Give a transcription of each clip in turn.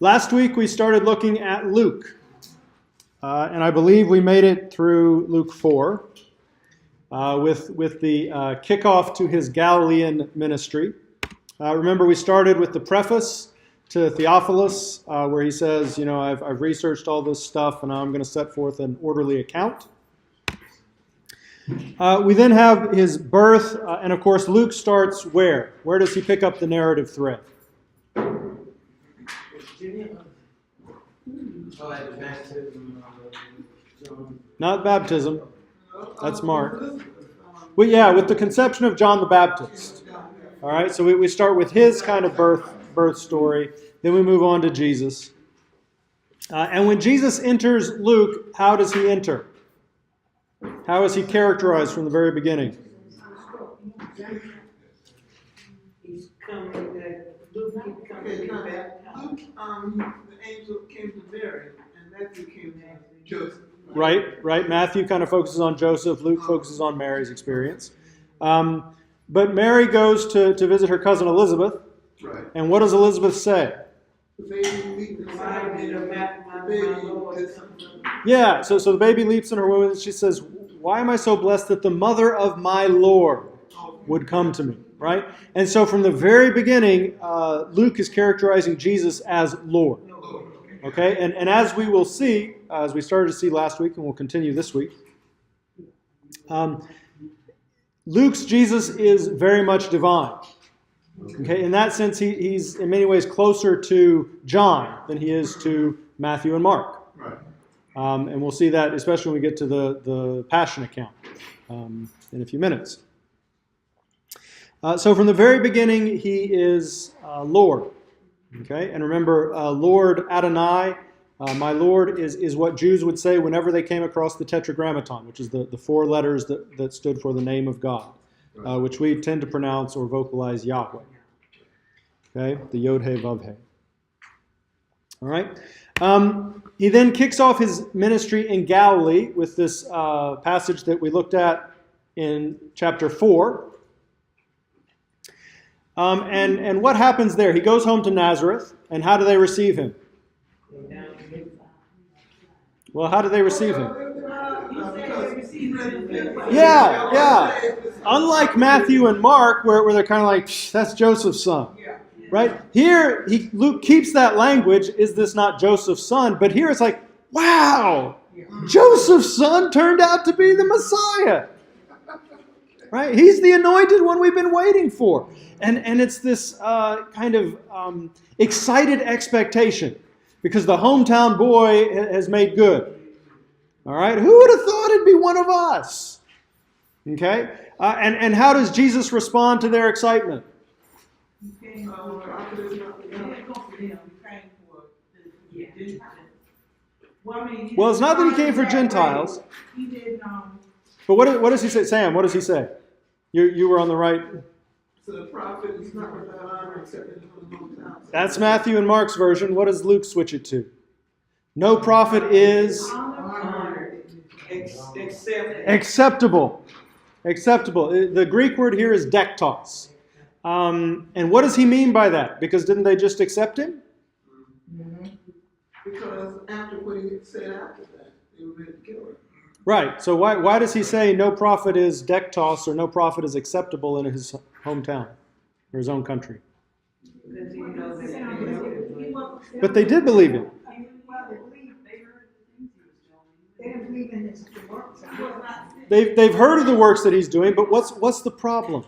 Last week we started looking at Luke, and I believe we made it through Luke 4 with the kickoff to his Galilean ministry. Remember, we started with the preface to Theophilus, where he says, I've researched all this stuff, and now I'm going to set forth an orderly account. We then have his birth, and of course, Luke starts where? Where does he pick up the narrative thread? Not baptism. That's Mark. Well, yeah, with the conception of John the Baptist. All right, so we start with his kind of birth story. Then we move on to Jesus. And when Jesus enters Luke, how does he enter? How is he characterized from the very beginning? He's coming back. Luke coming back. The angel came to Mary, and Matthew came to Joseph. Right. Matthew kind of focuses on Joseph. Luke focuses on Mary's experience. But Mary goes to visit her cousin Elizabeth. Right. And what does Elizabeth say? The baby leaped inside me, the baby. Yeah, so the baby leaps in her womb, and she says, "Why am I so blessed that the mother of my Lord would come to me?" Right? And so from the very beginning, Luke is characterizing Jesus as Lord. Okay? And as we will see, as we started to see last week, and we'll continue this week, Luke's Jesus is very much divine. Okay? In that sense, he's in many ways closer to John than he is to Matthew and Mark. Right. And we'll see that especially when we get to the Passion account in a few minutes. So from the very beginning, he is Lord. Okay, and remember, Lord Adonai, my Lord, is what Jews would say whenever they came across the Tetragrammaton, which is the four letters that stood for the name of God, which we tend to pronounce or vocalize Yahweh. Okay, the Yod-He Vav-He. All right. He then kicks off his ministry in Galilee with this passage that we looked at in chapter 4. And what happens there? He goes home to Nazareth, and how do they receive him? Well, how do they receive him? Yeah. Unlike Matthew and Mark, where they're kind of like, that's Joseph's son. Right? Here, Luke keeps that language, is this not Joseph's son? But here it's like, wow, Joseph's son turned out to be the Messiah. Right? He's the anointed one we've been waiting for. And it's this kind of excited expectation because the hometown boy has made good. All right? Who would have thought it'd be one of us? Okay? And how does Jesus respond to their excitement? Well, it's not that he came for Gentiles. But what does he say? Sam, what does he say? You were on the right. So the prophet is not without honor except in the hometown. That's Matthew and Mark's version. What does Luke switch it to? No prophet is acceptable. Acceptable. The Greek word here is dektos. And what does he mean by that? Because didn't they just accept him? Because after what he said after that, they were ready to kill him. Right. So why does he say no prophet is dektos or no prophet is acceptable in his hometown or his own country? But they did believe him. They've heard of the works that he's doing, but what's the problem?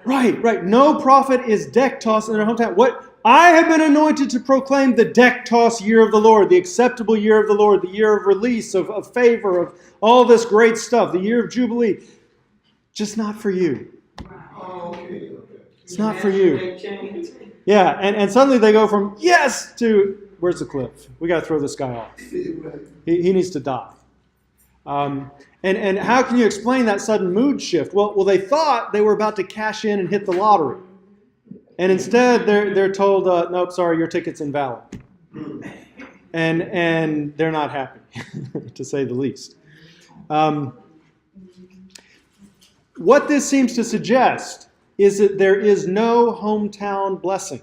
Right. No prophet is dektos in their hometown. What? I have been anointed to proclaim the dektos year of the Lord, the acceptable year of the Lord, the year of release, of favor, of all this great stuff, the year of Jubilee. Just not for you. It's not for you. Yeah, and suddenly they go from yes to where's the cliff? We got to throw this guy off. He needs to die. And how can you explain that sudden mood shift? Well, they thought they were about to cash in and hit the lottery. And instead, they're told, nope, sorry, your ticket's invalid. And they're not happy, to say the least. What this seems to suggest is that there is no hometown blessing.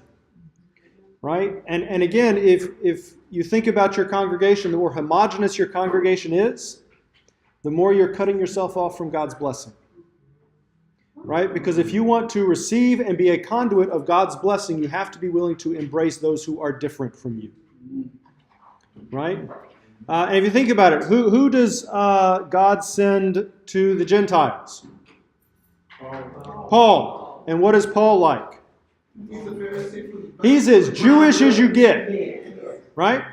right? And again, if you think about your congregation, the more homogeneous your congregation is, the more you're cutting yourself off from God's blessing. Right? Because if you want to receive and be a conduit of God's blessing, you have to be willing to embrace those who are different from you. Right? And if you think about it, who does God send to the Gentiles? Paul. And what is Paul like? He's as Jewish as you get. Right?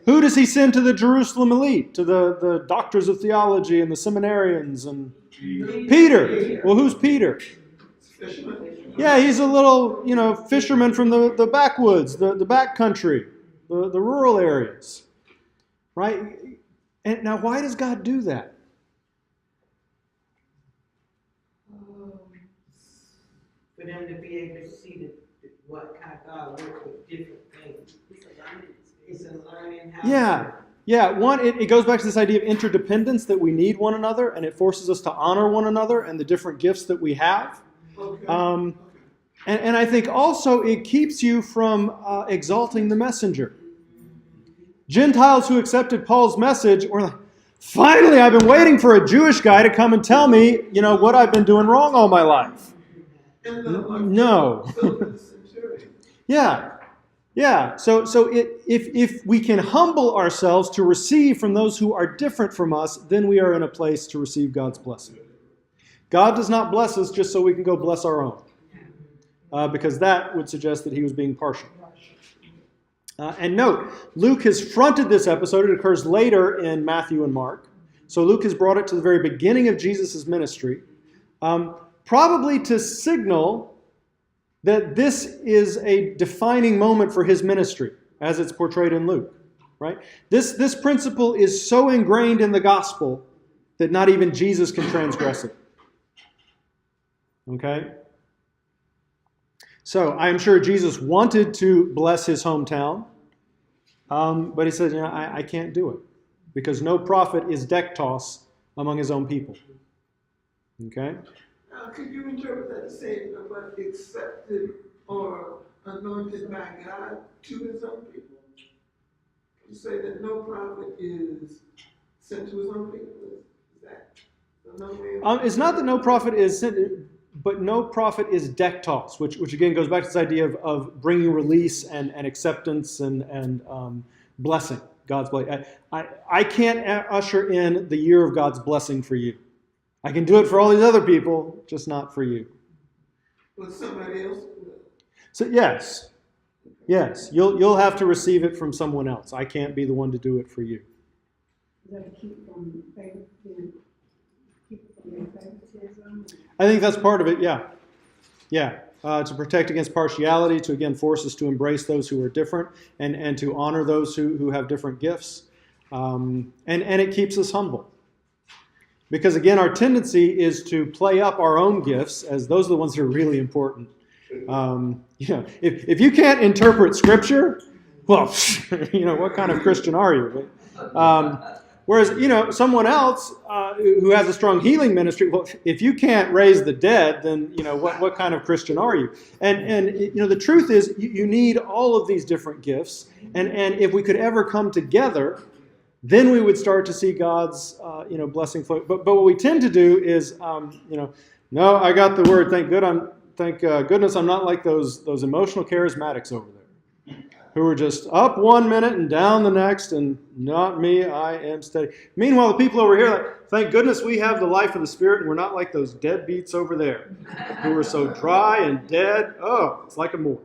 Who does he send to the Jerusalem elite? To the doctors of theology and the seminarians and Peter. Well, who's Peter? Yeah, he's a little, fisherman from the backwoods, the back country, the rural areas. Right? And now, why does God do that? For them to be able to see what kind of God works with different things. It's a learning how. Yeah. One, it goes back to this idea of interdependence, that we need one another, and it forces us to honor one another and the different gifts that we have. Okay. And I think also it keeps you from exalting the messenger. Gentiles who accepted Paul's message were like, finally, I've been waiting for a Jewish guy to come and tell me, what I've been doing wrong all my life. No. Yeah. So if we can humble ourselves to receive from those who are different from us, then we are in a place to receive God's blessing. God does not bless us just so we can go bless our own, because that would suggest that he was being partial. And note, Luke has fronted this episode. It occurs later in Matthew and Mark. So Luke has brought it to the very beginning of Jesus' ministry, probably to signal that this is a defining moment for his ministry, as it's portrayed in Luke. Right? This principle is so ingrained in the gospel that not even Jesus can transgress it. Okay? So I am sure Jesus wanted to bless his hometown, but he said, I can't do it, because no prophet is dektos among his own people. Okay? Could you interpret that as saying about accepted or anointed by God to his own people? You say that no prophet is sent to his own people? Is that another way of it's not that no prophet is sent, but no prophet is dektos, which again goes back to this idea of bringing release and acceptance and blessing, God's blessing. I can't usher in the year of God's blessing for you. I can do it for all these other people, just not for you. But somebody else? So yes, you'll have to receive it from someone else. I can't be the one to do it for you. Is that to keep from favoritism? I think that's part of it. Yeah. To protect against partiality, to again force us to embrace those who are different, and to honor those who have different gifts, and it keeps us humble. Because again, our tendency is to play up our own gifts as those are the ones that are really important. If you can't interpret Scripture, well, what kind of Christian are you? Whereas, someone else who has a strong healing ministry, well, if you can't raise the dead, then, what kind of Christian are you? And the truth is, you need all of these different gifts. And if we could ever come together, then we would start to see God's, blessing flow. But what we tend to do is, no, I got the word. Thank goodness I'm not like those emotional charismatics over there, who are just up one minute and down the next, and not me, I am steady. Meanwhile, the people over here, like, thank goodness we have the life of the Spirit, and we're not like those deadbeats over there, who are so dry and dead. Oh, it's like a morgue.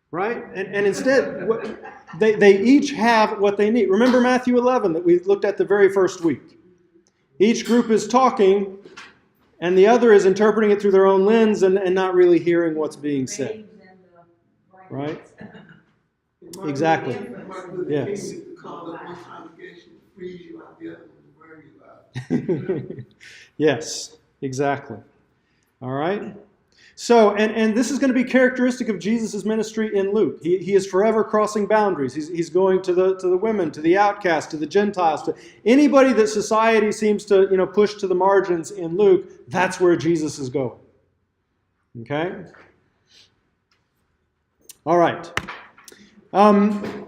Right? And instead, they each have what they need. Remember Matthew 11 that we looked at the very first week. Each group is talking, and the other is interpreting it through their own lens and not really hearing what's being said. Right? Exactly. Yes. Yes, exactly. All right? So, and this is going to be characteristic of Jesus' ministry in Luke. He is forever crossing boundaries. He's going to the women, to the outcast, to the Gentiles, to anybody that society seems to push to the margins in Luke. That's where Jesus is going. Okay? All right. Then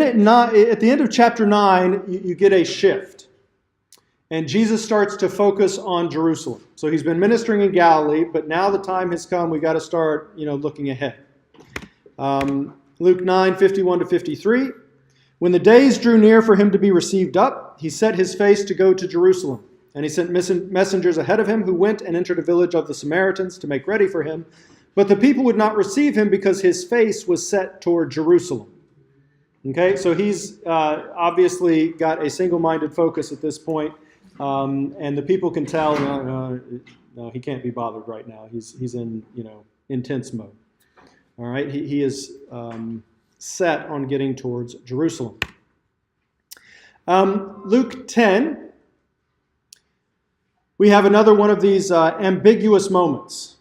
at the end of chapter 9, you get a shift. And Jesus starts to focus on Jerusalem. So he's been ministering in Galilee, but now the time has come. We got to start, looking ahead. Luke 9:51-53. When the days drew near for him to be received up, he set his face to go to Jerusalem. And he sent messengers ahead of him who went and entered a village of the Samaritans to make ready for him. But the people would not receive him because his face was set toward Jerusalem. Okay, so he's obviously got a single-minded focus at this point. And the people can tell, no, he can't be bothered right now. He's in, intense mode. All right, he is set on getting towards Jerusalem. Luke 10, we have another one of these ambiguous moments.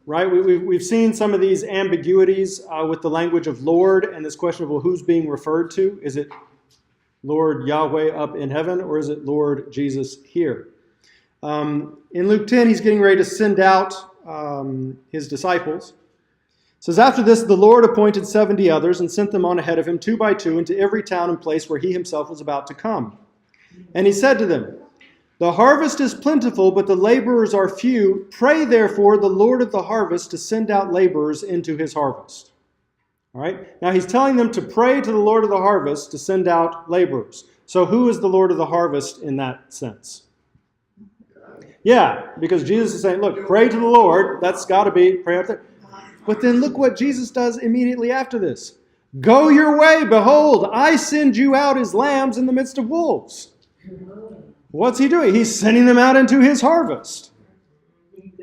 Right, we've seen some of these ambiguities with the language of Lord and this question of, well, who's being referred to? Is it Lord Yahweh up in heaven, or is it Lord Jesus here? In Luke 10, he's getting ready to send out his disciples. It says, after this, the Lord appointed 70 others and sent them on ahead of him 2 by 2 into every town and place where he himself was about to come. And he said to them, the harvest is plentiful, but the laborers are few. Pray, therefore, the Lord of the harvest to send out laborers into his harvest. All right. Now he's telling them to pray to the Lord of the harvest to send out laborers. So who is the Lord of the harvest in that sense? Yeah, because Jesus is saying, look, pray to the Lord. That's got to be pray up there. But then look what Jesus does immediately after this. Go your way. Behold, I send you out as lambs in the midst of wolves. What's he doing? He's sending them out into his harvest.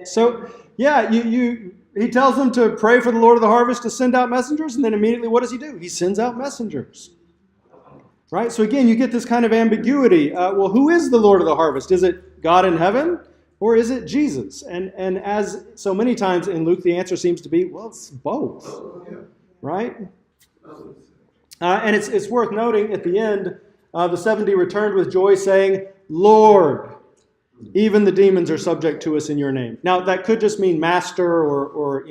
So, yeah, he tells them to pray for the Lord of the harvest to send out messengers, and then immediately what does he do? He sends out messengers. Right? So again, you get this kind of ambiguity. Well, who is the Lord of the harvest? Is it God in heaven, or is it Jesus? And as so many times in Luke, the answer seems to be, well, it's both. Right? And it's worth noting at the end, the 70 returned with joy, saying, Lord, even the demons are subject to us in your name. Now, that could just mean master or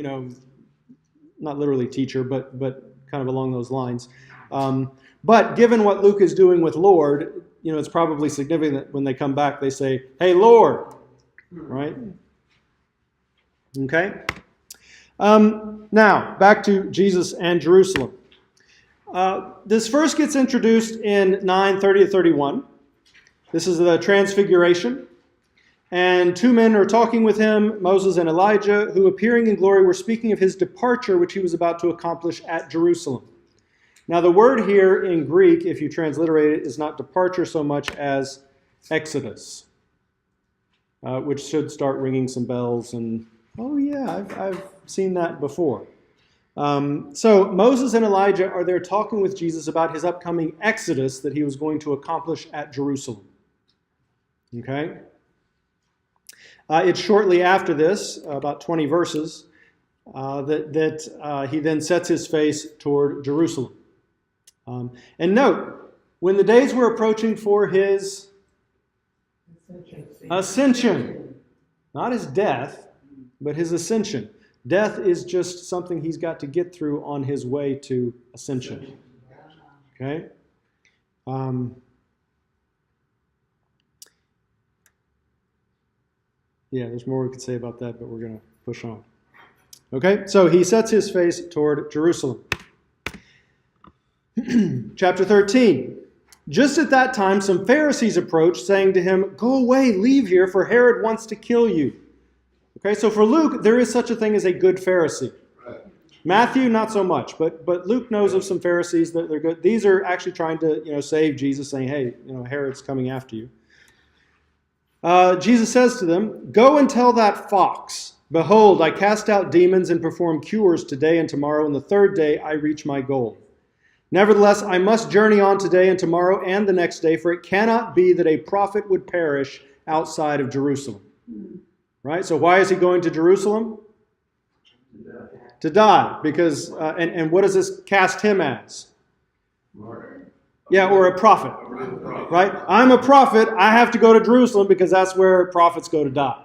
not literally teacher, but kind of along those lines. But given what Luke is doing with Lord, it's probably significant that when they come back, they say, hey, Lord, right? Okay. Now, back to Jesus and Jerusalem. This first gets introduced in 9:30-31. This is the Transfiguration. And 2 men are talking with him, Moses and Elijah, who appearing in glory were speaking of his departure, which he was about to accomplish at Jerusalem. Now the word here in Greek, if you transliterate it, is not departure so much as exodus, which should start ringing some bells. And, oh yeah, I've seen that before. So Moses and Elijah are there talking with Jesus about his upcoming exodus that he was going to accomplish at Jerusalem. Okay? It's shortly after this, about 20 verses, that he then sets his face toward Jerusalem. And note, when the days were approaching for his ascension, not his death, but his ascension. Death is just something he's got to get through on his way to ascension. Okay? Yeah, there's more we could say about that, but we're going to push on. Okay, so he sets his face toward Jerusalem. Chapter 13. Just at that time, some Pharisees approached, saying to him, go away, leave here, for Herod wants to kill you. Okay, so for Luke, there is such a thing as a good Pharisee. Right. Matthew, not so much, but Luke knows of some Pharisees that they're good. These are actually trying to, save Jesus, saying, hey, Herod's coming after you. Jesus says to them, go and tell that fox, behold, I cast out demons and perform cures today and tomorrow, and the third day I reach my goal. Nevertheless, I must journey on today and tomorrow and the next day, for it cannot be that a prophet would perish outside of Jerusalem. Right? So why is he going to Jerusalem? To die. Because, and what does this cast him as? Yeah, or a prophet. Right? I'm a prophet. I have to go to Jerusalem because that's where prophets go to die.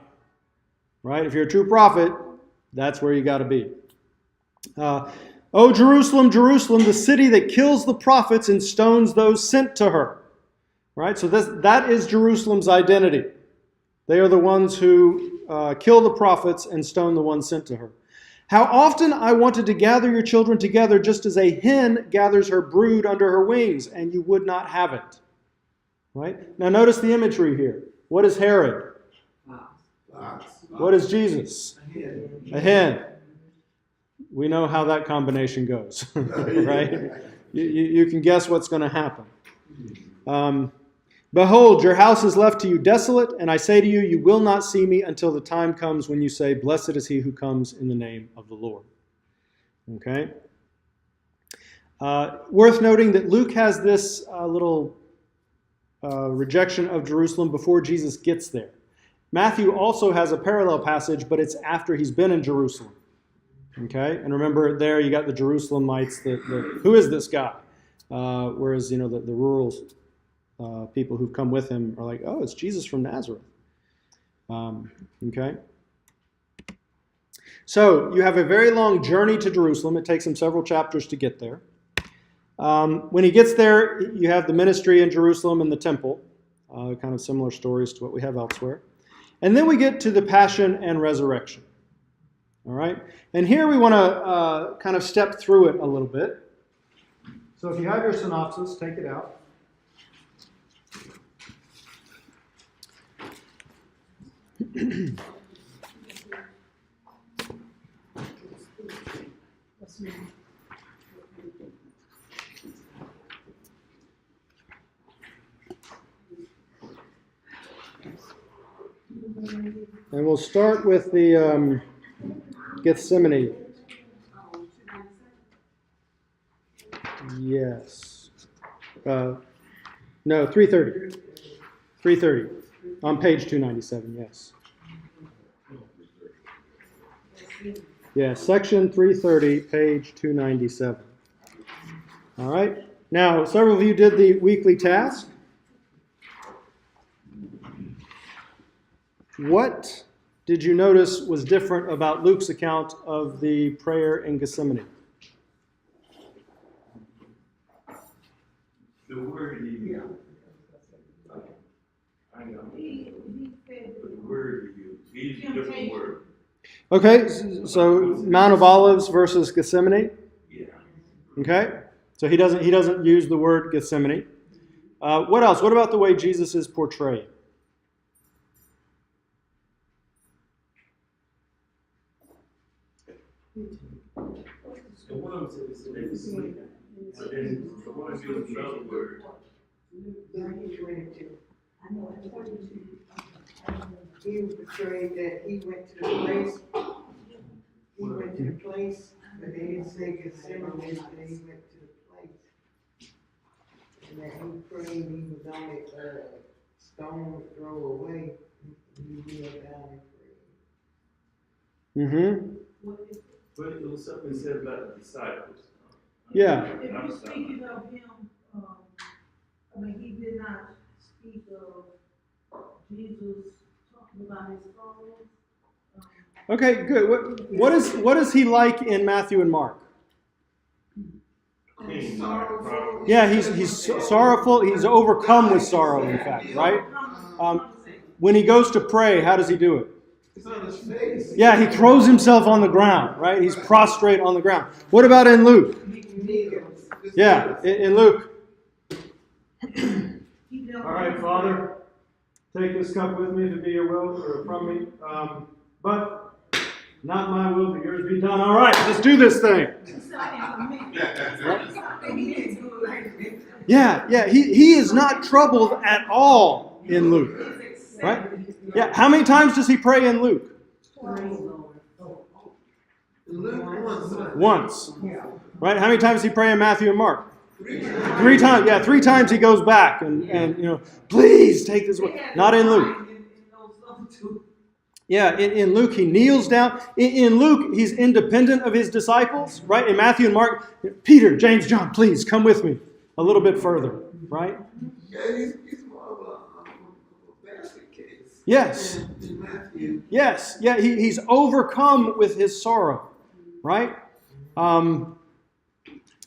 Right? If you're a true prophet, that's where you got to be. O Jerusalem, Jerusalem, the city that kills the prophets and stones those sent to her. Right? So that is Jerusalem's identity. They are the ones who kill the prophets and stone the ones sent to her. How often I wanted to gather your children together just as a hen gathers her brood under her wings, and you would not have it. Right? Now notice the imagery here. What is Herod? What is Jesus? A hen. We know how that combination goes, right? You can guess what's going to happen. Behold, your house is left to you desolate, and I say to you, you will not see me until the time comes when you say, blessed is he who comes in the name of the Lord. Okay? Worth noting that Luke has this little rejection of Jerusalem before Jesus gets there. Matthew also has a parallel passage, but it's after he's been in Jerusalem. Okay? And remember, there you got the Jerusalemites, who is this guy? Whereas, the rural people who've come with him are like, oh, it's Jesus from Nazareth. Okay? So, you have a very long journey to Jerusalem. It takes him several chapters to get there. When he gets there, you have the ministry in Jerusalem and the temple. Kind of similar stories to what we have elsewhere. And then we get to the passion and resurrection. All right? And here we want to kind of step through it a little bit. So if you have your synopsis, take it out. And we'll start with the Gethsemane. Yes. No, 330. 330. On page 297, yes. Yeah, section 330, page 297. All right. Now, several of you did the weekly task. What did you notice was different about Luke's account of the prayer in Gethsemane? The word he used. I know. The word he used. He used a different word. Okay, so Mount of Olives versus Gethsemane. Yeah. Okay, so he doesn't use the word Gethsemane. What else? What about the way Jesus is portrayed? The one said they were sleeping. But then the one used another word. He was portrayed that he went to the place. He went to the place, but they didn't say Gethsemane, they said he went to the place. And that he prayed, he was on a stone throw away. He kneeled down and prayed. Mm-hmm. But it was something said about the disciples. Yeah. If you're speaking of him, he did not speak of Jesus talking about his followers. Okay, good. What is he like in Matthew and Mark? Sorrowful. Yeah, he's sorrowful. He's overcome with sorrow, in fact, right? When he goes to pray, how does he do it? It's on his face. Yeah, he throws himself on the ground, right? He's prostrate on the ground. What about in Luke? Yeah, in Luke. All right, Father, take this cup with me to be your will, or from me. But not my will, but yours be done. All right, let's do this thing. Yeah, he is not troubled at all in Luke, right? Yeah, how many times does he pray in Luke? Once. Right? How many times does he pray in Matthew and Mark? 3 times. Yeah, 3 times he goes back and please take this way. Not in Luke. Yeah, in Luke he kneels down. In Luke he's independent of his disciples, right? In Matthew and Mark, Peter, James, John, please come with me a little bit further, right? Yeah, he's more of a basket case. Yes. In Matthew. Yes. Yeah, he's overcome with his sorrow, right? Now,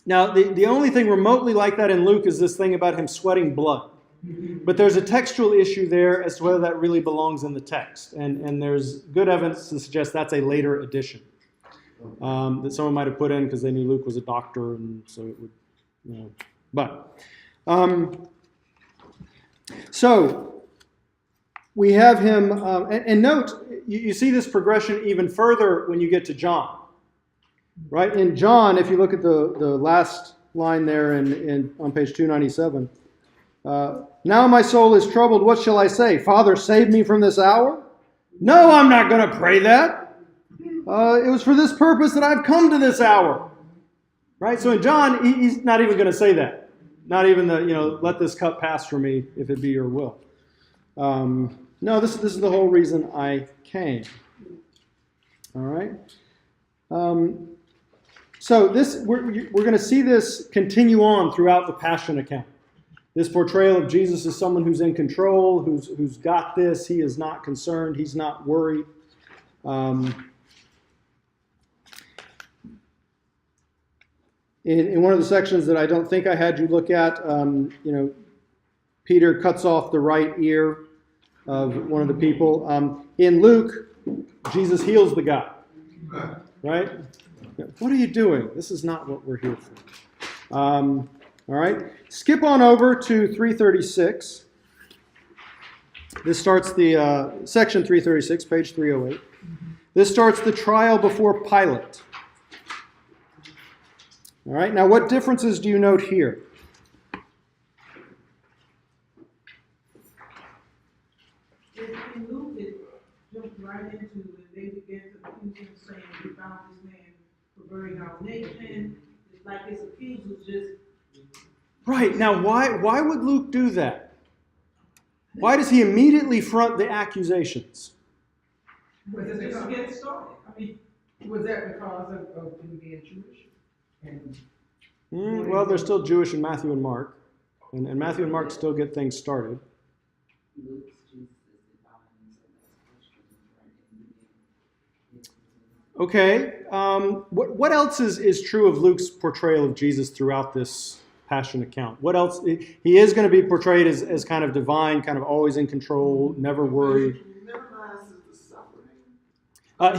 the only thing remotely like that in Luke is this thing about him sweating blood. But there's a textual issue there as to whether that really belongs in the text. And there's good evidence to suggest that's a later addition that someone might have put in because they knew Luke was a doctor, and so it would, But, so we have him, and note, you see this progression even further when you get to John. Right? In John, if you look at the last line there on page 297, now my soul is troubled. What shall I say? Father, save me from this hour? No, I'm not going to pray that. It was for this purpose that I've come to this hour. Right? So in John, he's not even going to say that. Not even let this cup pass from me if it be your will. No, this is the whole reason I came. All right? So we're going to see this continue on throughout the Passion account. This portrayal of Jesus as someone who's in control, who's got this. He is not concerned. He's not worried. In one of the sections that I don't think I had you look at, Peter cuts off the right ear of one of the people. In Luke, Jesus heals the guy. Right? What are you doing? This is not what we're here for. All right. Skip on over to 336. This starts the section 336, page 308. This starts the trial before Pilate. All right. Now, what differences do you note here? In Luke, it jumped right into it. They began to accuse him, saying, "We found this man perverting our nation." It's like his accusers just. Right. Now, why would Luke do that? Why does he immediately front the accusations? Just to get started. I mean, Was that because of him being Jewish? And Well, they're still Jewish in Matthew and Mark. And Matthew and Mark still get things started. Okay. What else is true of Luke's portrayal of Jesus throughout this Passion account? What else? He is going to be portrayed as kind of divine, kind of always in control, never worried. He minimizes the suffering.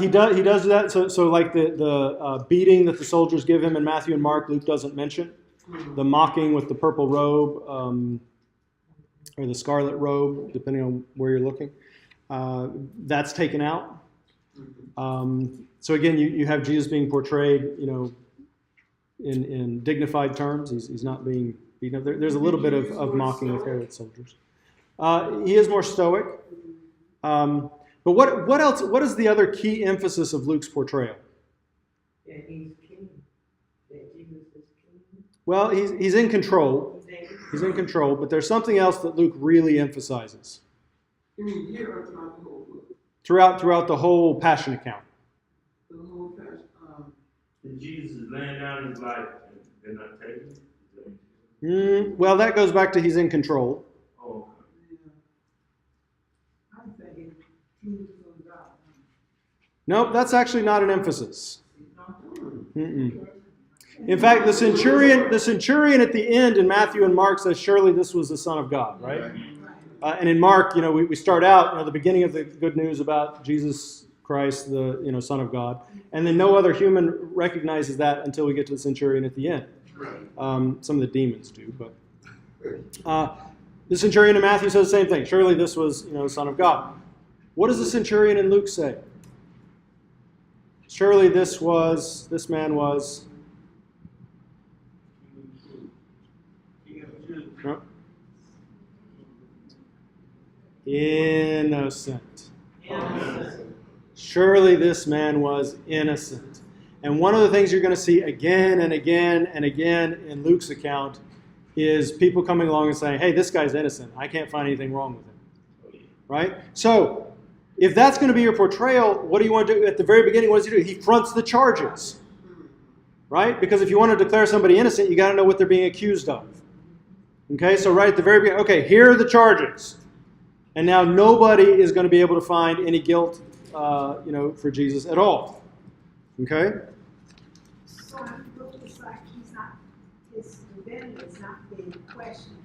He does that. So like the beating that the soldiers give him in Matthew and Mark, Luke doesn't mention. The mocking with the purple robe or the scarlet robe, depending on where you're looking, that's taken out. So again, you have Jesus being portrayed, in dignified terms. He's not being beaten up. There's a little bit of mocking with Herod's soldiers. He is more stoic. But what else? What is the other key emphasis of Luke's portrayal? that he's king, that Jesus is king. Well, he's in control. He's in control, but there's something else that Luke really emphasizes You mean here or throughout the whole book? throughout the whole Passion account. The whole passage. And Jesus is laying down his life and they're not taking it? Well, that goes back to he's in control. Oh, I'm thinking, Jesus on God. Nope, that's actually not an emphasis. You know? Mm-mm. In fact, the centurion at the end in Matthew and Mark says, "Surely this was the Son of God," right? And in Mark, we start out, the beginning of the good news about Jesus Christ, the Son of God, and then no other human recognizes that until we get to the centurion at the end. Some of the demons do, but the centurion in Matthew says the same thing. Surely this was, the Son of God. What does the centurion in Luke say? Surely this man was. No. Innocent. Surely this man was innocent. And one of the things you're going to see again and again and again in Luke's account is people coming along and saying, "Hey, this guy's innocent. I can't find anything wrong with him." Right? So, if that's going to be your portrayal, what do you want to do? At the very beginning, what does he do? He fronts the charges. Right? Because if you want to declare somebody innocent, you got to know what they're being accused of. Okay, so right at the very beginning, okay, here are the charges. And now nobody is going to be able to find any guilt, for Jesus at all. Okay? So in question,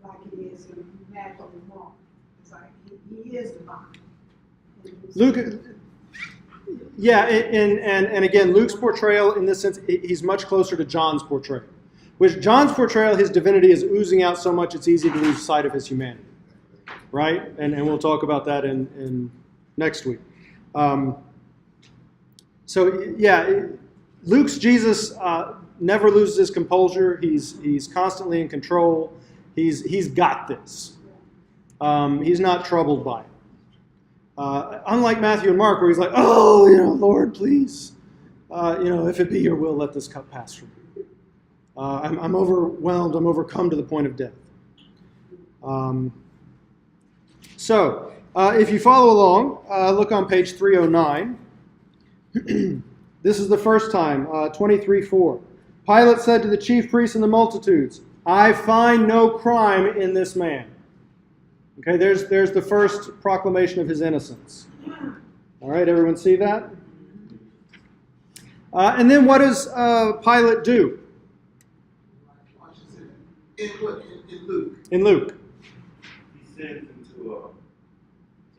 like it is in Matthew and Mark. It's like he is divine. Luke, yeah, and again, Luke's portrayal in this sense, he's much closer to John's portrayal. Which John's portrayal, his divinity is oozing out so much it's easy to lose sight of his humanity. Right? And we'll talk about that in next week. So, yeah, Luke's Jesus never loses his composure. He's constantly in control. He's got this. He's not troubled by it. Unlike Matthew and Mark, where he's like, oh, Lord, please, if it be your will, let this cup pass from me. I'm overwhelmed. I'm overcome to the point of death. So, if you follow along, look on page 309. This is the first time, 23:4. Pilate said to the chief priests and the multitudes, I find no crime in this man. Okay, there's the first proclamation of his innocence. All right, everyone see that? And then what does Pilate do? In what? In Luke. In Luke. He sends him to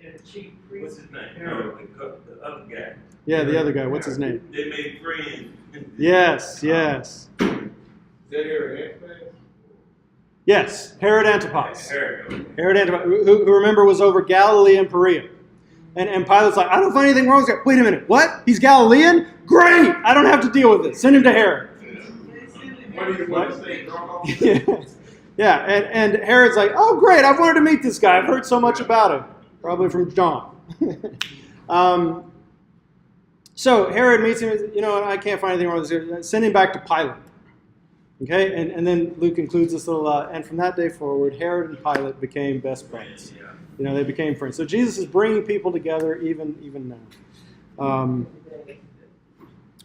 And the chief what's priest. his name? No, the other guy. Yeah, the other guy. What's his name? They made friends. Yes. Is that Herod Antipas? Yes, Herod Antipas. Herod. Herod Antipas, who remember was over Galilee and Perea. And Pilate's like, I don't find anything wrong with that. Wait a minute, what? He's Galilean? Great! I don't have to deal with it. Send him to Herod. What do you say? Yeah, and Herod's like, oh great, I've wanted to meet this guy. I've heard so much about him. Probably from John. So Herod meets him, I can't find anything wrong with this. Send him back to Pilate. Okay, and then Luke includes this little, and from that day forward, Herod and Pilate became best friends. They became friends. So Jesus is bringing people together even now.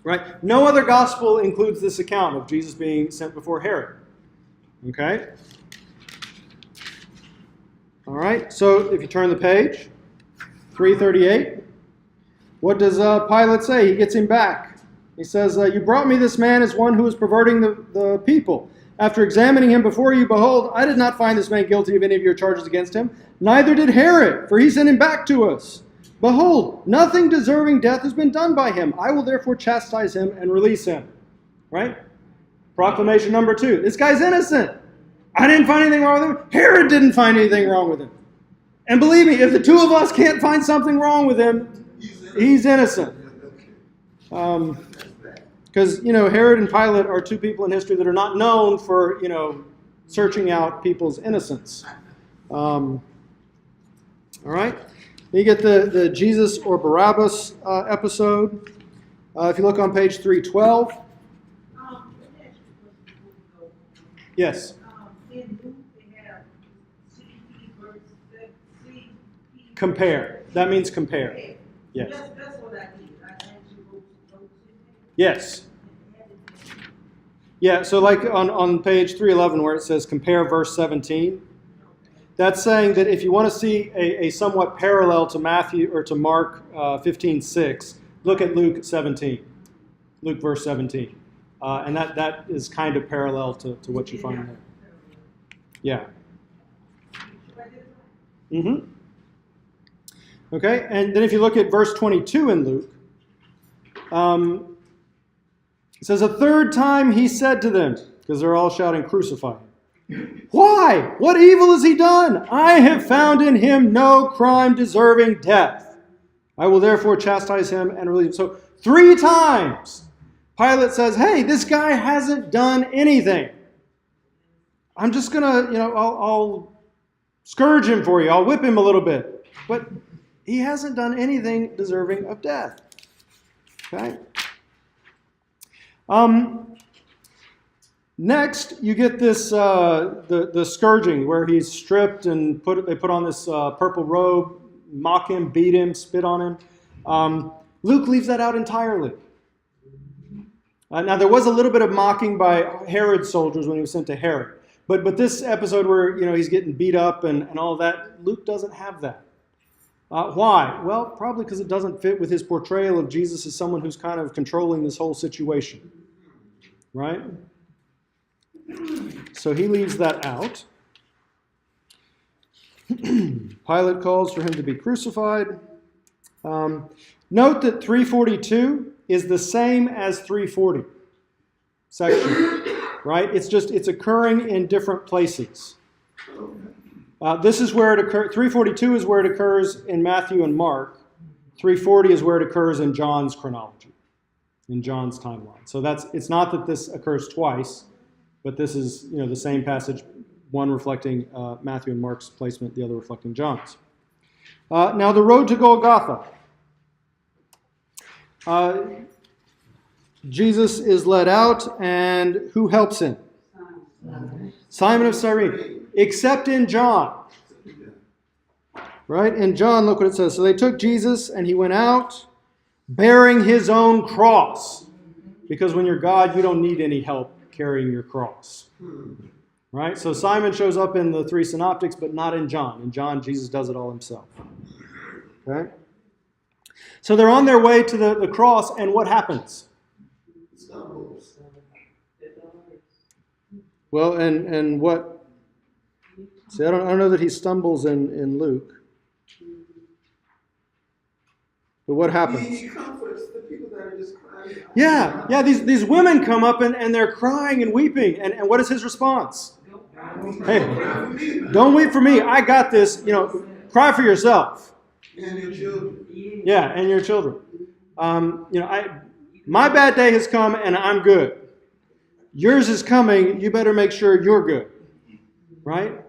Right? No other gospel includes this account of Jesus being sent before Herod. Okay? All right, so if you turn the page, 338, what does Pilate say? He gets him back. He says, you brought me this man as one who is perverting the people. After examining him before you, behold, I did not find this man guilty of any of your charges against him. Neither did Herod, for he sent him back to us. Behold, nothing deserving death has been done by him. I will therefore chastise him and release him. Right? Proclamation number 2. This guy's innocent. I didn't find anything wrong with him. Herod didn't find anything wrong with him. And believe me, if the two of us can't find something wrong with him, he's innocent. Because, Herod and Pilate are two people in history that are not known for, searching out people's innocence. All right? You get the Jesus or Barabbas episode. If you look on page 312. Yes. In Luke, they have CP versus CP. Compare. That means compare. Yes. That's what I did. I actually wrote some notes in there. Yes. Yeah, so like on page 311 where it says compare verse 17, that's saying that if you want to see a somewhat parallel to Matthew or to Mark 15:6, look at Luke 17, Luke verse 17. And that is kind of parallel to what you find there. Yeah. Mm-hmm. Okay, and then if you look at verse 22 in Luke, it says, a third time he said to them, because they're all shouting, crucify him. Why? What evil has he done? I have found in him no crime deserving death. I will therefore chastise him and release him. So 3 times Pilate says, hey, this guy hasn't done anything. I'm just going to, I'll scourge him for you. I'll whip him a little bit. But he hasn't done anything deserving of death. Okay? Next, you get this the scourging where he's stripped and they put on this purple robe, mock him, beat him, spit on him. Luke leaves that out entirely. Now, there was a little bit of mocking by Herod's soldiers when he was sent to Herod. But this episode where, he's getting beat up and all that, Luke doesn't have that. Why? Well, probably because it doesn't fit with his portrayal of Jesus as someone who's kind of controlling this whole situation. Right? So he leaves that out. Pilate calls for him to be crucified. Note that 342 is the same as 340 section, right? It's occurring in different places. This is where it occurs. 342 is where it occurs in Matthew and Mark. 340 is where it occurs in John's chronology, in John's timeline. So it's not that this occurs twice, but this is the same passage, one reflecting Matthew and Mark's placement, the other reflecting John's. Now the road to Golgotha. Jesus is led out, and who helps him? Simon of Cyrene. Except in John. Right? In John, look what it says. So they took Jesus, and he went out bearing his own cross. Because when you're God, you don't need any help carrying your cross. Right? So Simon shows up in the three synoptics, but not in John. In John, Jesus does it all himself. Okay? So they're on their way to the cross, and what happens? Stumbles. Well, and what? See, I don't know that he stumbles in Luke. But what happens? He comforts the people that are just crying. Yeah. These women come up and they're crying and weeping. And what is his response? Hey, don't weep for me. I got this. Cry for yourself. And your children. Yeah, and your children. My bad day has come and I'm good. Yours is coming. You better make sure you're good. Right?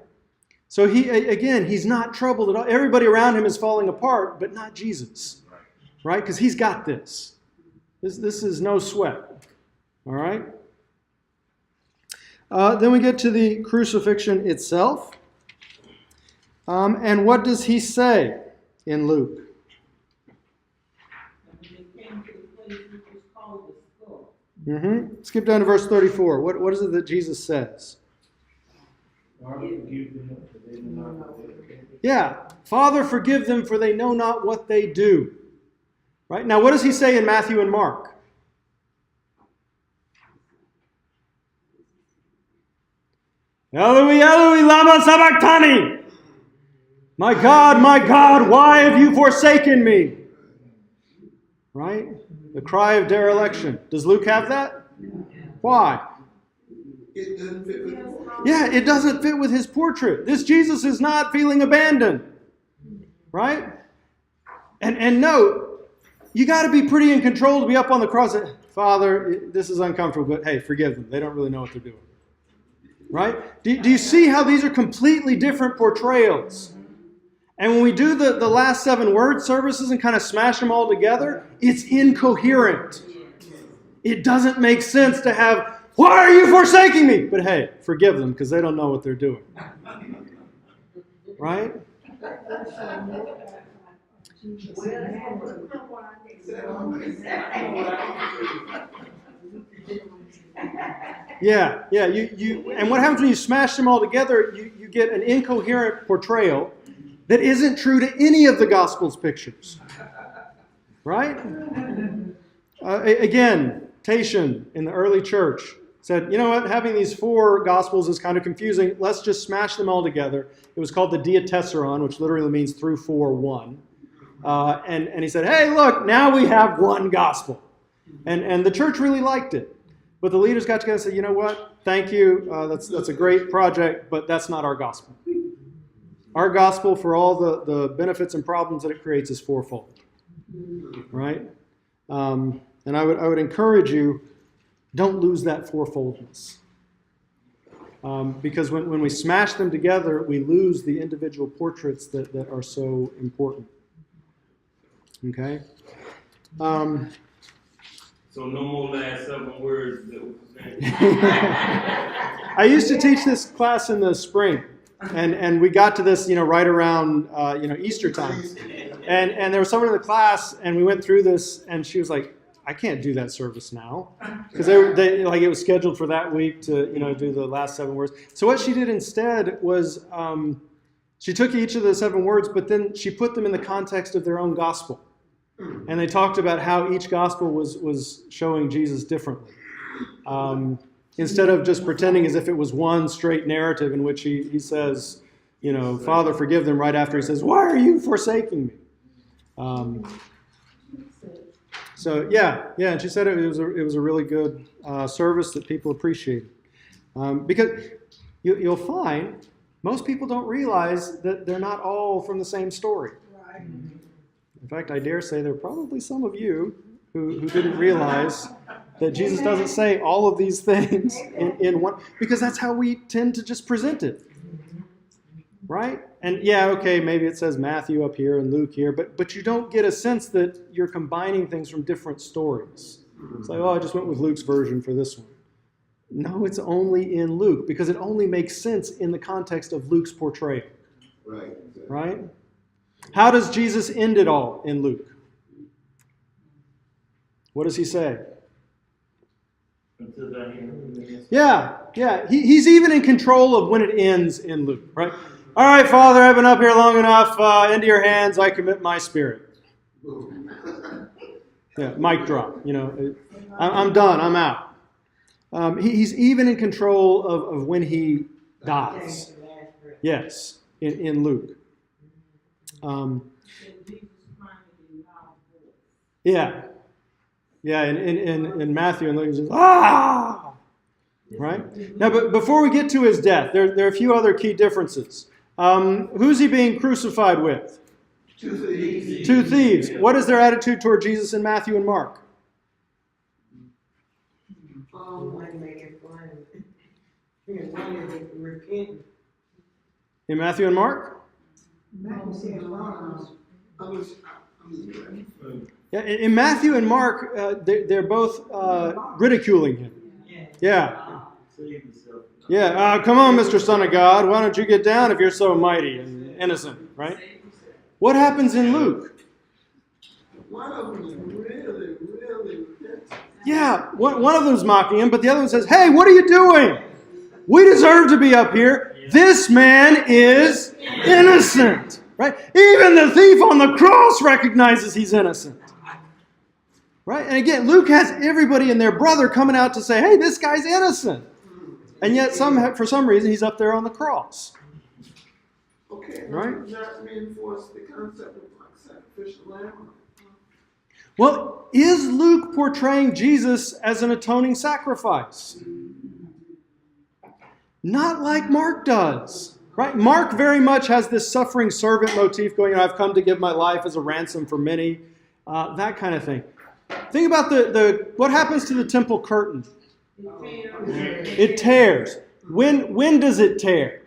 So he's not troubled at all. Everybody around him is falling apart, but not Jesus. Right? Because he's got this. This is no sweat. All right? Then we get to the crucifixion itself. And what does he say in Luke? Skip down to verse 34. What is it that Jesus says? Yeah. Father, forgive them, for they know not what they do. Right? Now, what does he say in Matthew and Mark? Eloi, Eloi, lama sabachthani. My God, why have you forsaken me? Right? The cry of dereliction. Does Luke have that? Why? It doesn't fit with the Yeah, it doesn't fit with his portrait. This Jesus is not feeling abandoned. Right? And note, you got to be pretty in control to be up on the cross. Father, this is uncomfortable, but hey, forgive them. They don't really know what they're doing. Right? Do you see how these are completely different portrayals? And when we do the last 7 word services and kind of smash them all together, it's incoherent. It doesn't make sense to have, why are you forsaking me? But hey, forgive them because they don't know what they're doing. Right? Yeah. You and what happens when you smash them all together? You get an incoherent portrayal that isn't true to any of the Gospels' pictures. Right? Again, Tatian in the early church said, you know what, having these 4 Gospels is kind of confusing. Let's just smash them all together. It was called the Diatessaron, which literally means through 4, 1. And he said, hey, look, now we have one Gospel. And the church really liked it. But the leaders got together and said, you know what, thank you, that's a great project, but that's not our Gospel. Our Gospel, for all the benefits and problems that it creates, is 4-fold. Right? And I would encourage you, don't lose that 4-foldness. Because when we smash them together, we lose the individual portraits that are so important. Okay? So no more last 7 words that was saying. I used to teach this class in the spring. And we got to this, right around, Easter time. And there was someone in the class, and we went through this, and she was like, I can't do that service now. Because it was scheduled for that week to, do the last 7 words. So what she did instead was she took each of the 7 words, but then she put them in the context of their own gospel. And they talked about how each gospel was showing Jesus differently. instead of just pretending as if it was one straight narrative in which he says, Father, forgive them, right after he says, why are you forsaking me? So and she said it was a really good service that people appreciated. Because you'll find most people don't realize that they're not all from the same story. Right. In fact, I dare say there are probably some of you who didn't realize that Jesus doesn't say all of these things in one, because that's how we tend to just present it. Right? And maybe it says Matthew up here and Luke here, but you don't get a sense that you're combining things from different stories. It's like, I just went with Luke's version for this one. No, it's only in Luke, because it only makes sense in the context of Luke's portrayal. Right. Right? How does Jesus end it all in Luke? What does he say? Until the end. Yeah. He's even in control of when it ends in Luke, right? All right, Father, I've been up here long enough. Into your hands I commit my spirit. Yeah, mic drop. I'm done. I'm out. He's even in control of when he dies. Yes, in Luke. Yeah. In Matthew and Luke, he says, ah! Right? Now, but before we get to his death, there are a few other key differences. Who's he being crucified with? Two thieves. What is their attitude toward Jesus in Matthew and Mark? One making fun. And one is repenting. In Matthew and Mark? Matthew said, "Wrong." Yeah, in Matthew and Mark, they're both ridiculing him. Yeah. Come on, Mr. Son of God. Why don't you get down if you're so mighty and innocent, right? What happens in Luke? One of them is really, really repentant. Yeah, one of them's mocking him, but the other one says, hey, what are you doing? We deserve to be up here. This man is innocent, right? Even the thief on the cross recognizes he's innocent. Right? And again, Luke has everybody and their brother coming out to say, hey, this guy's innocent. And yet, for some reason, he's up there on the cross. Okay, Right? not reinforce the concept of sacrificial lamb. Well, is Luke portraying Jesus as an atoning sacrifice? Not like Mark does. Right? Mark very much has this suffering servant motif going, I've come to give my life as a ransom for many. That kind of thing. Think about what happens to the temple curtain. It tears. When does it tear?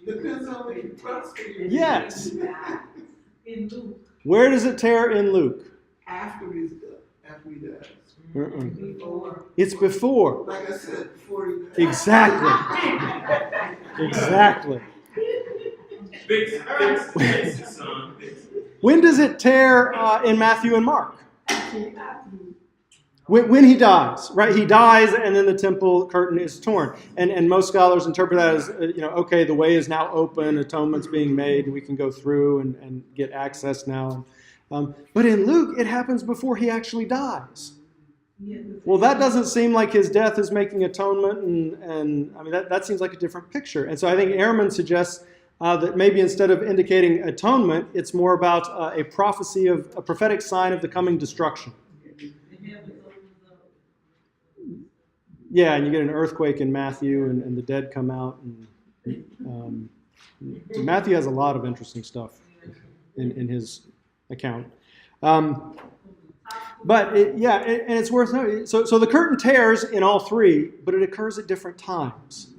Depends on the prosperity. Yes. In Luke. Where does it tear in Luke? After he dies. Before. It's before. Like I said, before he dies. Exactly. Fix it, son. Fix it. When does it tear in Matthew and Mark? When he dies, right? He dies, and then the temple curtain is torn. And most scholars interpret that as, okay, the way is now open, atonement's being made, and we can go through and get access now. But in Luke, it happens before he actually dies. Well, that doesn't seem like his death is making atonement, and I mean, that seems like a different picture. And so I think Ehrman suggests that maybe instead of indicating atonement, it's more about a prophecy of a prophetic sign of the coming destruction. Yeah, and you get an earthquake in Matthew, and the dead come out. And Matthew has a lot of interesting stuff in his account. But it's worth noting. So the curtain tears in all three, but it occurs at different times.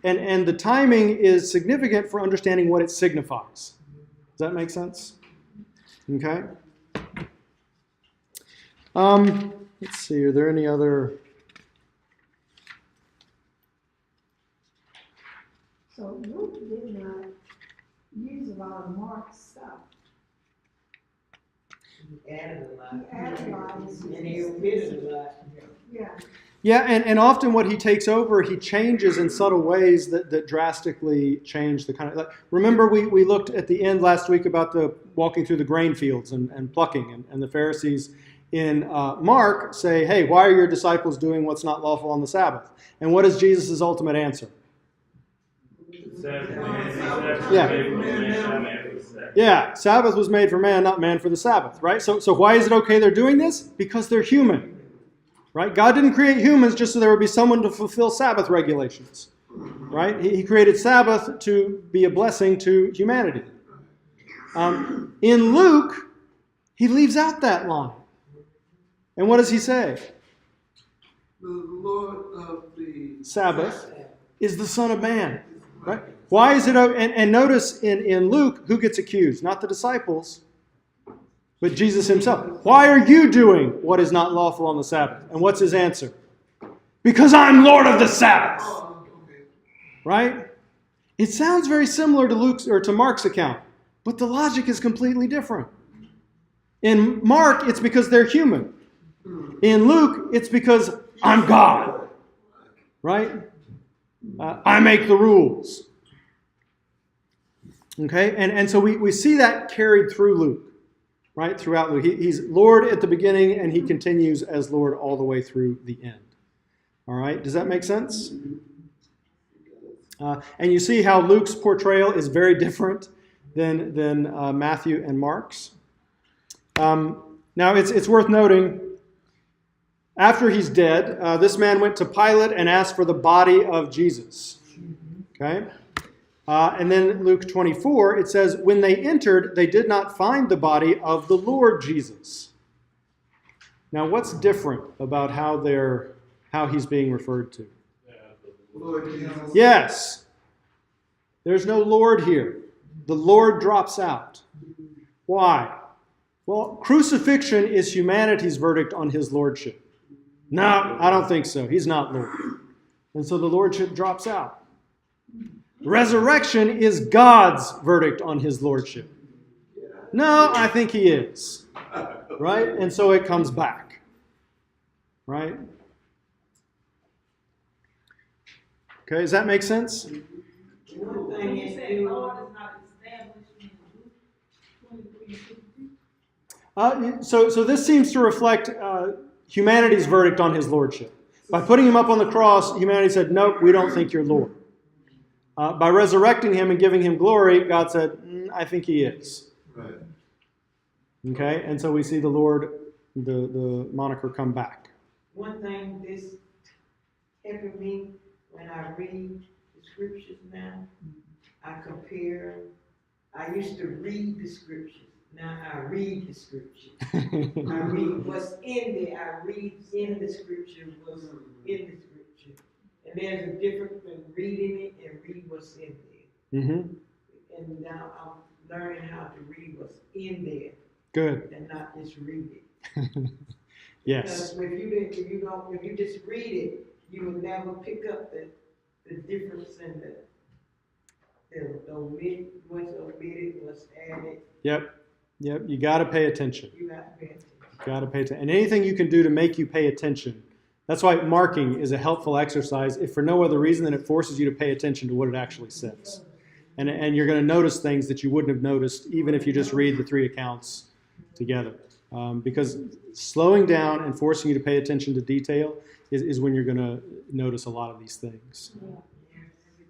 And the timing is significant for understanding what it signifies. Does that make sense? Okay. Let's see, are there any other... So Luke did not use a lot of Mark's stuff. He added a lot. He added a lot. And he omitted a lot. Yeah. Yeah, and often what he takes over, he changes in subtle ways that drastically change the kind of... remember we looked at the end last week about the walking through the grain fields and plucking, and the Pharisees in Mark say, hey, why are your disciples doing what's not lawful on the Sabbath? And what is Jesus' ultimate answer? Yeah, Sabbath was made for man, not man for the Sabbath, right? So why is it okay they're doing this? Because they're human, right? God didn't create humans just so there would be someone to fulfill Sabbath regulations, right? He created Sabbath to be a blessing to humanity. In Luke, he leaves out that line. And what does he say? The Lord of the Sabbath is the Son of Man, right? Why is it? And notice in Luke, who gets accused? Not the disciples, but Jesus himself. Why are you doing what is not lawful on the Sabbath? And what's his answer? Because I'm Lord of the Sabbath. Right? It sounds very similar to Luke's or to Mark's account, but the logic is completely different. In Mark, it's because they're human. In Luke, it's because I'm God. Right? I make the rules. Okay? And so we see that carried through Luke. Right? Throughout Luke. He's Lord at the beginning, and he continues as Lord all the way through the end. All right? Does that make sense? And you see how Luke's portrayal is very different than Matthew and Mark's. Now, it's worth noting, after he's dead, this man went to Pilate and asked for the body of Jesus. Okay? And then Luke 24, it says, when they entered, they did not find the body of the Lord Jesus. Now, what's different about how he's being referred to? Lord Jesus. Yes. There's no Lord here. The Lord drops out. Why? Well, crucifixion is humanity's verdict on his lordship. No, I don't think so. He's not Lord. And so the lordship drops out. Resurrection is God's verdict on his lordship. No, I think he is. Right? And so it comes back. Right? Okay, does that make sense? One thing When you is, say Lord is not established in Luke 23:52. So this seems to reflect humanity's verdict on his lordship. By putting him up on the cross, humanity said, nope, we don't think you're Lord. By resurrecting him and giving him glory, God said, I think he is. Right. Okay, and so we see the Lord, the moniker come back. One thing this helping me when I read the scriptures now, I compare. I used to read the scriptures. Now I read the scriptures. I read what's in there. I read in the scripture what's in the scripture. And there's a difference between reading it and read what's in there. Mm-hmm. And now I'm learning how to read what's in there Good. and not just read it. Yes. Because if you just read it, you will never pick up the difference in the omitted, what's omitted, what's added. Yep. You got to pay attention. You have to pay attention. Got to pay attention. And anything you can do to make you pay attention. That's why marking is a helpful exercise, if for no other reason than it forces you to pay attention to what it actually says. And you're going to notice things that you wouldn't have noticed even if you just read the three accounts together. Because slowing down and forcing you to pay attention to detail is when you're going to notice a lot of these things.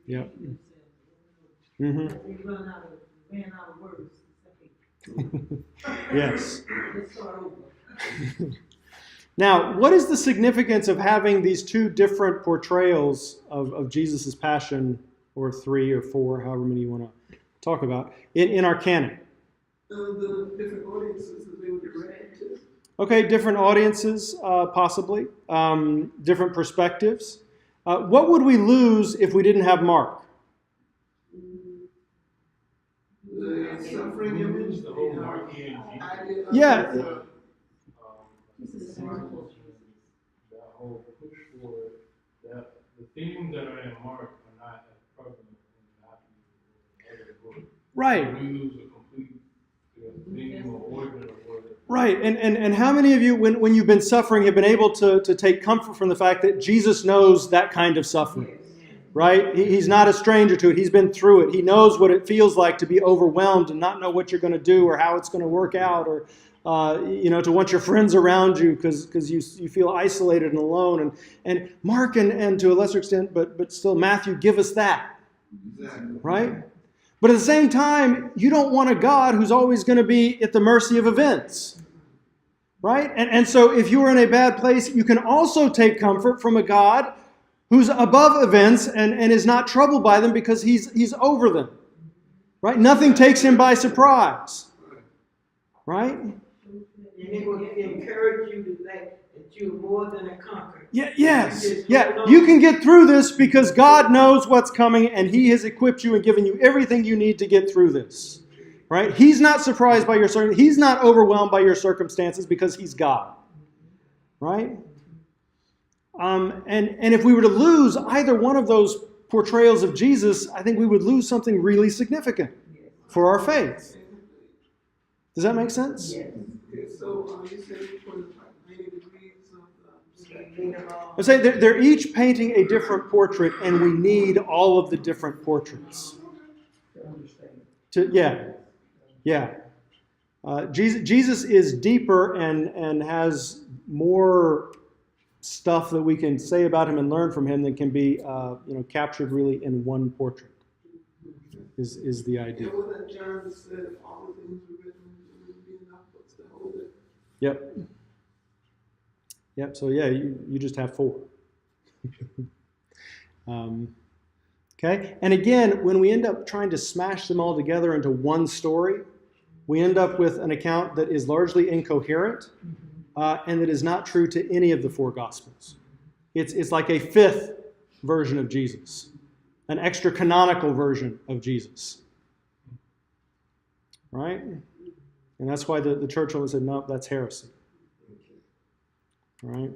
Yep. Mm-hmm. We ran out of words. Yes. Let's start over. Now, what is the significance of having these two different portrayals of Jesus' passion, or three or four, however many you want to talk about, in our canon? The different audiences that they would be read to. Okay, different audiences, possibly, different perspectives. What would we lose if we didn't have Mark? The suffering image, The whole Markian idea of Yeah. that whole push for that the themes that are in Mark are not as prevalent in Matthew or other books. Right. We lose a complete theme or origin of what it. Right, and how many of you, when you've been suffering, have been able to take comfort from the fact that Jesus knows that kind of suffering? Right? He's not a stranger to it. He's been through it. He knows what it feels like to be overwhelmed and not know what you're going to do or how it's going to work out, or to want your friends around you because you feel isolated and alone. And Mark and to a lesser extent, but still Matthew give us that, Exactly. right? But at the same time, you don't want a God who's always going to be at the mercy of events, right? And so if you are in a bad place, you can also take comfort from a God who's above events and is not troubled by them because he's over them, right? Nothing takes him by surprise, right? And it will encourage you to that you're more than a conqueror. Yeah, yes, yeah. You can get through this because God knows what's coming and He has equipped you and given you everything you need to get through this, right? He's not surprised by your circumstances. He's not overwhelmed by your circumstances because He's God, right? And if we were to lose either one of those portrayals of Jesus, I think we would lose something really significant for our faith. Does that make sense? Yes. Okay, so you said for like 90 degrees of spectrum. I say they're each painting a different portrait, and we need all of the different portraits. Jesus is deeper and has more stuff that we can say about him and learn from him than can be captured really in one portrait. Is the idea? And what that John said, all the things were written, it would be enough books to hold it. Yep. So yeah, you just have 4. Okay. And again, when we end up trying to smash them all together into one story, we end up with an account that is largely incoherent and that is not true to any of the 4 Gospels. It's like a 5th version of Jesus, an extra canonical version of Jesus. Right? And that's why the church always said, no, that's heresy. Right?